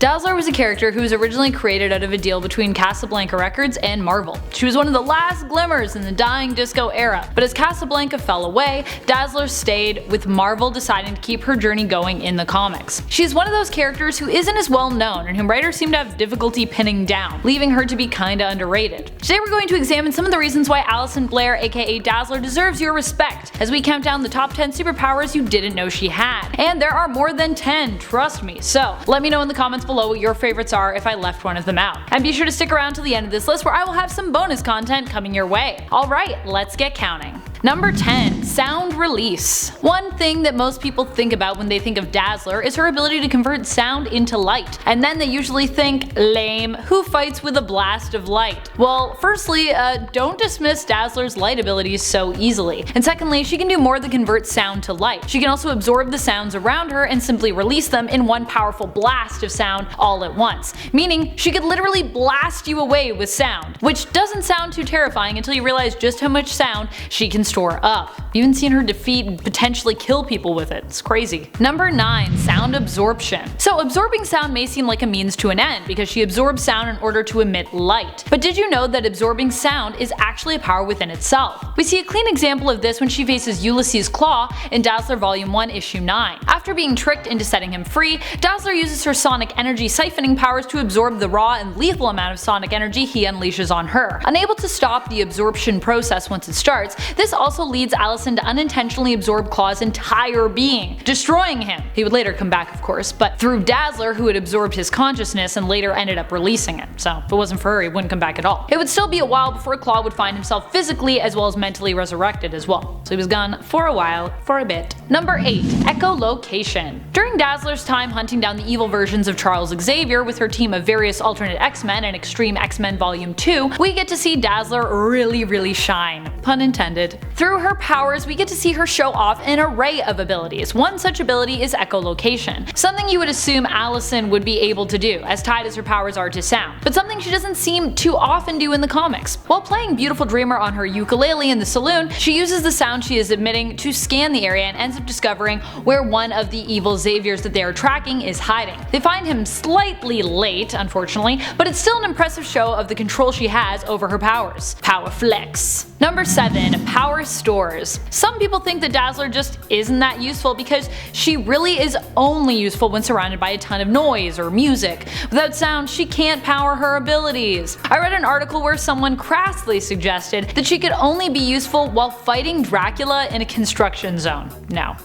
Dazzler was a character who was originally created out of a deal between Casablanca Records and Marvel. She was one of the last glimmers in the dying disco era, but as Casablanca fell away, Dazzler stayed, with Marvel deciding to keep her journey going in the comics. She's one of those characters who isn't as well known and whom writers seem to have difficulty pinning down, leaving her to be kinda underrated. Today we're going to examine some of the reasons why Alison Blaire aka Dazzler deserves your respect, as we count down the top 10 superpowers you didn't know she had. And there are more than 10, trust me, so let me know in the comments below what your favorites are if I left one of them out. And be sure to stick around till the end of this list where I will have some bonus content coming your way. Alright, let's get counting. Number 10. Sound release. One thing that most people think about when they think of Dazzler is her ability to convert sound into light, and then they usually think, lame, who fights with a blast of light? Well, firstly, don't dismiss Dazzler's light abilities so easily, and secondly, she can do more than convert sound to light. She can also absorb the sounds around her and simply release them in one powerful blast of sound all at once, meaning she could literally blast you away with sound, which doesn't sound too terrifying until you realize just how much sound she can store up. You've even seen her defeat and potentially kill people with it. It's crazy. Number 9. Sound absorption. So absorbing sound may seem like a means to an end because she absorbs sound in order to emit light. But did you know that absorbing sound is actually a power within itself? We see a clean example of this when she faces Ulysses Claw in Dazzler Volume 1 Issue 9. After being tricked into setting him free, Dazzler uses her sonic energy siphoning powers to absorb the raw and lethal amount of sonic energy he unleashes on her. Unable to stop the absorption process once it starts, this also leads Alison to unintentionally absorb Claw's entire being, destroying him. He would later come back, of course, but through Dazzler, who had absorbed his consciousness and later ended up releasing it. So if it wasn't for her, he wouldn't come back at all. It would still be a while before Claw would find himself physically as well as mentally resurrected as well. So he was gone for a while, for a bit. Number 8. Echolocation. During Dazzler's time hunting down the evil versions of Charles Xavier with her team of various alternate X-Men and Extreme X-Men Volume 2, we get to see Dazzler really shine. Pun intended. Through her powers, we get to see her show off an array of abilities. One such ability is echolocation, something you would assume Alison would be able to do, as tied as her powers are to sound, but something she doesn't seem to often do in the comics. While playing Beautiful Dreamer on her ukulele in the saloon, she uses the sound she is emitting to scan the area and ends up discovering where one of the evil Xaviers that they are tracking is hiding. They find him slightly late, unfortunately, but it's still an impressive show of the control she has over her powers. Power flex. Number 7. Power stores. Some people think that Dazzler just isn't that useful because she really is only useful when surrounded by a ton of noise or music. Without sound, she can't power her abilities. I read an article where someone crassly suggested that she could only be useful while fighting Dracula in a construction zone. No.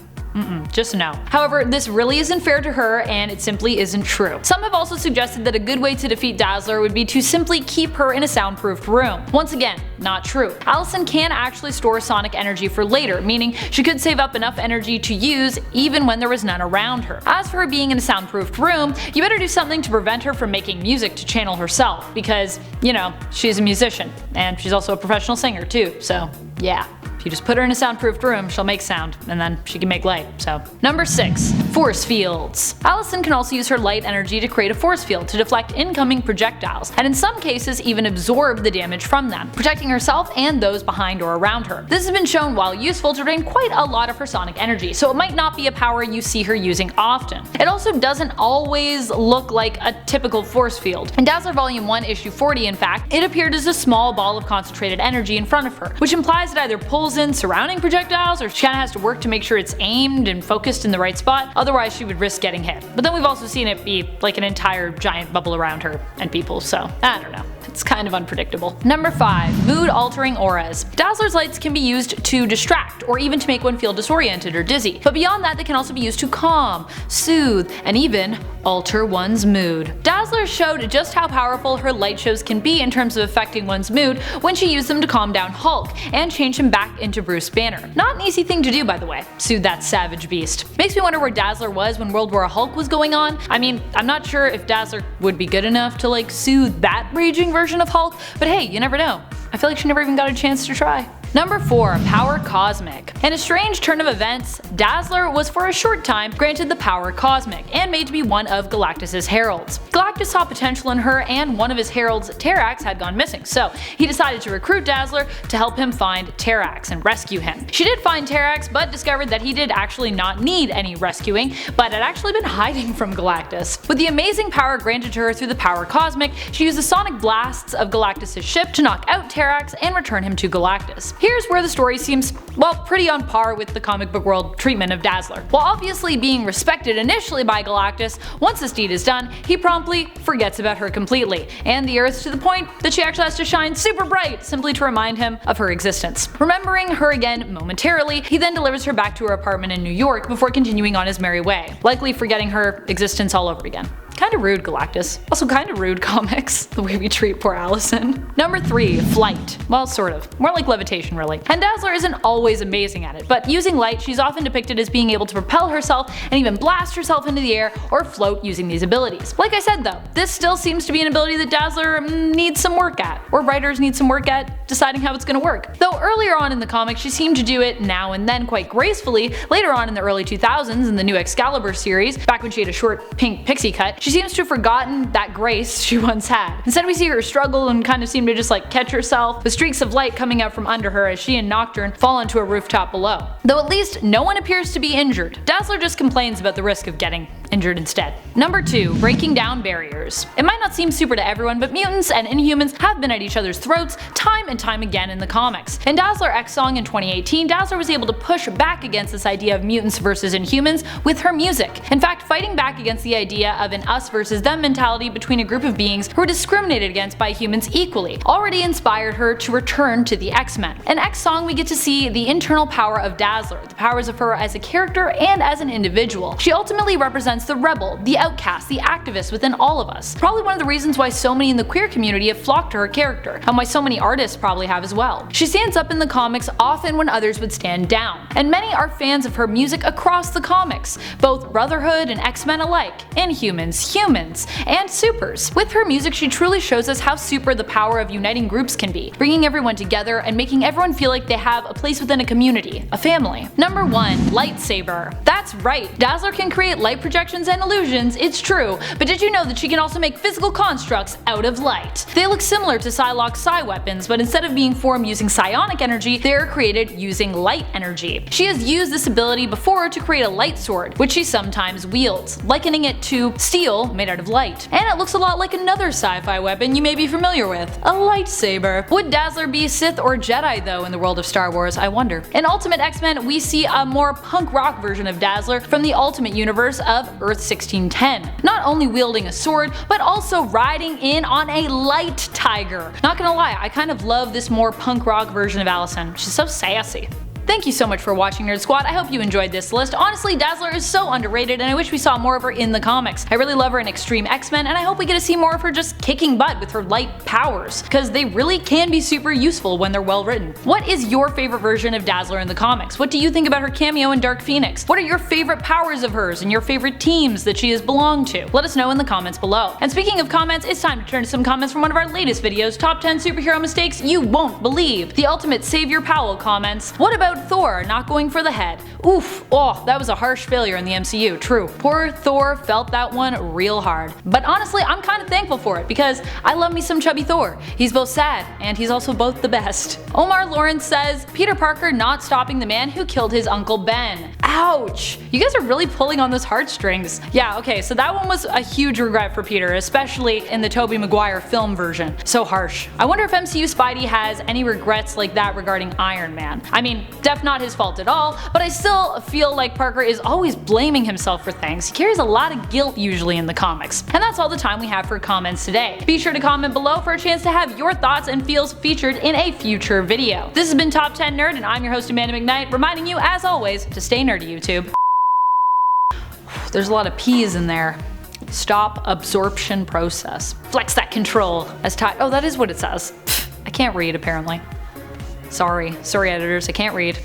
Just no. However, this really isn't fair to her and it simply isn't true. Some have also suggested that a good way to defeat Dazzler would be to simply keep her in a soundproofed room. Once again, not true. Alison can actually store sonic energy for later, meaning she could save up enough energy to use even when there was none around her. As for her being in a soundproofed room, you better do something to prevent her from making music to channel herself because, you know, she's a musician and she's also a professional singer too, so yeah. If you just put her in a soundproofed room, she'll make sound, and then she can make light, so. Number 6. Force fields. Alison can also use her light energy to create a force field to deflect incoming projectiles, and in some cases even absorb the damage from them, protecting herself and those behind or around her. This has been shown, while useful, to drain quite a lot of her sonic energy, so it might not be a power you see her using often. It also doesn't always look like a typical force field. In Dazzler Volume 1 Issue 40, in fact, it appeared as a small ball of concentrated energy in front of her, which implies it either pulls in surrounding projectiles or she kinda has to work to make sure it's aimed and focused in the right spot, otherwise she would risk getting hit. But then we've also seen it be like an entire giant bubble around her and people, so I don't know. It's kind of unpredictable. Number 5. Mood altering auras. Dazzler's lights can be used to distract or even to make one feel disoriented or dizzy, but beyond that they can also be used to calm, soothe, and even alter one's mood. Dazzler showed just how powerful her light shows can be in terms of affecting one's mood when she used them to calm down Hulk and change him back into Bruce Banner. Not an easy thing to do, by the way, soothe that savage beast. Makes me wonder where Dazzler was when World War Hulk was going on. I mean, I'm not sure if Dazzler would be good enough to like soothe that raging version of Hulk, but hey, you never know. I feel like she never even got a chance to try. Number 4. Power Cosmic. In a strange turn of events, Dazzler was for a short time granted the power Cosmic and made to be one of Galactus' heralds. Galactus Galactus saw potential in her, and one of his heralds, Terrax, had gone missing, so he decided to recruit Dazzler to help him find Terrax and rescue him. She did find Terrax, but discovered that he did actually not need any rescuing, but had actually been hiding from Galactus. With the amazing power granted to her through the Power Cosmic, she used the sonic blasts of Galactus' ship to knock out Terrax and return him to Galactus. Here's where the story seems, well, pretty on par with the comic book world treatment of Dazzler. While obviously being respected initially by Galactus, once this deed is done, he promptly forgets about her completely, and the Earth to the point that she actually has to shine super bright simply to remind him of her existence. Remembering her again momentarily, he then delivers her back to her apartment in New York before continuing on his merry way, likely forgetting her existence all over again. Kinda rude, Galactus. Also kinda rude, comics, the way we treat poor Allison. Number 3. Flight. Well, sort of. More like levitation, really. And Dazzler isn't always amazing at it, but using light, she's often depicted as being able to propel herself and even blast herself into the air or float using these abilities. Like I said though, this still seems to be an ability that Dazzler needs some work at, or writers need some work at deciding how it's gonna work. Though earlier on in the comics she seemed to do it now and then quite gracefully, later on in the early 2000s in the new Excalibur series, back when she had a short pink pixie cut, she seems to have forgotten that grace she once had. Instead we see her struggle and kind of seem to just like catch herself, with streaks of light coming out from under her as she and Nocturne fall onto a rooftop below. Though at least no one appears to be injured. Dazzler just complains about the risk of getting injured instead. Number 2. Breaking down barriers. It might not seem super to everyone, but mutants and Inhumans have been at each other's throats time and time again in the comics. In Dazzler X Song in 2018, Dazzler was able to push back against this idea of mutants versus Inhumans with her music. In fact, fighting back against the idea of an us versus them mentality between a group of beings who are discriminated against by humans equally, already inspired her to return to the X-Men. In X Song we get to see the internal power of Dazzler, the powers of her as a character and as an individual. She ultimately represents the rebel, the outcast, the activist within all of us. Probably one of the reasons why so many in the queer community have flocked to her character, and why so many artists probably have as well. She stands up in the comics often when others would stand down, and many are fans of her music across the comics, both Brotherhood and X-Men alike, Inhumans, Humans, and Supers. With her music she truly shows us how super the power of uniting groups can be, bringing everyone together and making everyone feel like they have a place within a community, a family. Number 1. Lightsaber. That's right, Dazzler can create light projections and illusions, it's true, but did you know that she can also make physical constructs out of light? They look similar to Psylocke's psi weapons, but instead of being formed using psionic energy, they are created using light energy. She has used this ability before to create a light sword, which she sometimes wields, likening it to steel made out of light. And it looks a lot like another sci-fi weapon you may be familiar with, a lightsaber. Would Dazzler be Sith or Jedi though in the world of Star Wars, I wonder? In Ultimate X-Men we see a more punk rock version of Dazzler from the Ultimate Universe of Earth 1610, not only wielding a sword, but also riding in on a light tiger. Not gonna lie, I kind of love this more punk rock version of Allison. She's so sassy. Thank you so much for watching, Nerd Squad. I hope you enjoyed this list. Honestly, Dazzler is so underrated and I wish we saw more of her in the comics. I really love her in Extreme X-Men and I hope we get to see more of her just kicking butt with her light powers, because they really can be super useful when they're well written. What is your favorite version of Dazzler in the comics? What do you think about her cameo in Dark Phoenix? What are your favorite powers of hers and your favorite teams that she has belonged to? Let us know in the comments below. And speaking of comments, it's time to turn to some comments from one of our latest videos, Top 10 Superhero Mistakes You Won't Believe. The Ultimate Savior Powell comments, what about Thor not going for the head? Oof, oh, that was a harsh failure in the MCU, true. Poor Thor felt that one real hard. But honestly, I'm kinda thankful for it, because I love me some chubby Thor. He's both sad, and he's also both the best. Omar Lawrence says, Peter Parker not stopping the man who killed his Uncle Ben. Ouch! You guys are really pulling on those heartstrings. Yeah, okay, so that one was a huge regret for Peter, especially in the Tobey Maguire film version. So harsh. I wonder if MCU Spidey has any regrets like that regarding Iron Man. I mean, def not his fault at all, but I still feel like Parker is always blaming himself for things. He carries a lot of guilt usually in the comics. And that's all the time we have for comments today. Be sure to comment below for a chance to have your thoughts and feels featured in a future video. This has been Top 10 Nerd and I'm your host Amanda McKnight, reminding you as always to stay nerdy, YouTube. There's a lot of P's in there. Stop absorption process. Flex that control as tight. Oh, that is what it says. I can't read apparently. Sorry editors, I can't read.